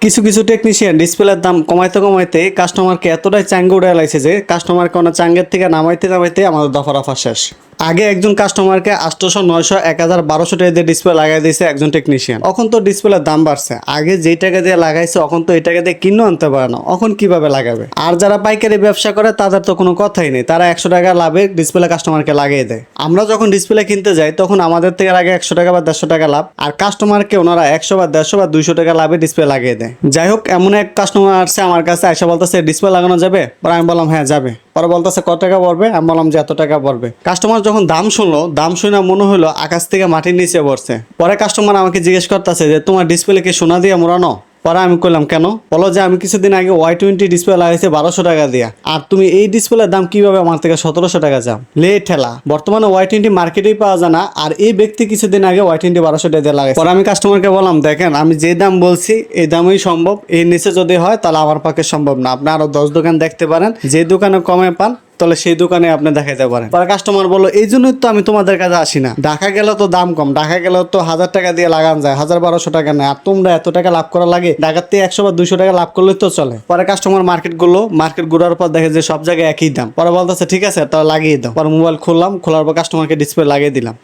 কিছু কিছু টেকনিশিয়ান ডিসপ্লের দাম কমাইতে কমাইতে কাস্টমারকে এতটাই চাঙ্গে উড়ে লাইছে যে কাস্টমারকে অনেক চাঙ্গের থেকে নামাইতে নামাইতে আমাদের দফা রফা শেষ। আগে একজন কাস্টমারকে 800, 900, 1000, 1200 টাকা দিয়ে ডিসপ্লে লাগাই দিয়েছে একজন টেকনিশিয়ান। এখন তো ডিসপ্লের দাম বাড়ছে, আগে যেই টাকা দিয়ে লাগাইছে এখন তো এই টাকা দিয়ে কিনে আনতে পারে না, এখন কিভাবে লাগাবে? আর যারা পাইকারি ব্যবসা করে তাদের তো কোনো কথাই নেই, তারা 100 টাকা লাভে ডিসপ্লে কাস্টমারকে লাগিয়ে দেয়। আমরা যখন ডিসপ্লে কিনতে যাই তখন আমাদের থেকে আগে 100 টাকা বা 150 টাকা লাভ, আর কাস্টমারকে ওনারা 100 বা 150 বা 200 টাকা লাভে ডিসপ্লে লাগিয়ে দেয়। যাই হোক, এমন এক কাস্টমার আসছে আমার কাছে, আইসা বলতেছে ডিসপ্লে লাগানো যাবে? পরে আমি বললাম হ্যাঁ যাবে। পরে বলতেছে কত টাকা পড়বে? আমি বললাম যে এত টাকা পড়বে। কাস্টমার যখন দাম শুনলো, দাম শুনে মনে হলো আকাশ থেকে মাটির নিচে পড়ছে। পরে কাস্টমার আমাকে জিজ্ঞেস করতেছে যে তোমার ডিসপ্লে কি সোনা দিয়ে মোড়ানো? পরে আমি কইলাম কেন? বলো যে আমি কিছুদিন আগে Y20 ডিসপ্লে লাগাইছি 1200 টাকা দিয়া, আর তুমি এই ডিসপ্লের দাম কিভাবে আমার থেকে 1700 টাকা চাও? লে ঠেলা, বর্তমানে Y20 মার্কেটেই পাওয়া যায় না, আর এই ব্যক্তি কিছুদিন আগে Y20 1200 টাকা দিয়ে লাগাইছে। পরে আমি কাস্টমারকে বললাম দেখেন আমি যে দাম বলছি এই দামই সম্ভব, এর নিচে যদি হয় তাহলে আমার পক্ষে সম্ভব না। আপনি আরো 10 দোকান দেখতে পারেন, যে দোকানে কমে পান তাহলে সেই দোকানে আপনি দেখাইতে পারেন। পরে কাস্টমার বললো এই জন্যই তো আমি তোমাদের কাছে আসি না, ঢাকা গেলে তো দাম কম, ঢাকা গেলে তো 1000 টাকা দিয়ে লাগান যায়, 1000-1200 টাকা নেয়, আর তোমরা এত টাকা লাভ করা লাগে, ঢাকার থেকে 100 বা 200 টাকা লাভ করলে তো চলে। পরে কাস্টমার মার্কেট ঘোরার পর দেখে যে সব জায়গায় একই দাম। পরে বলতেছে ঠিক আছে তাহলে লাগিয়ে দাও। পরে মোবাইল খুললাম, খোলার পর কাস্টমারকে ডিসপ্লে লাগিয়ে দিলাম।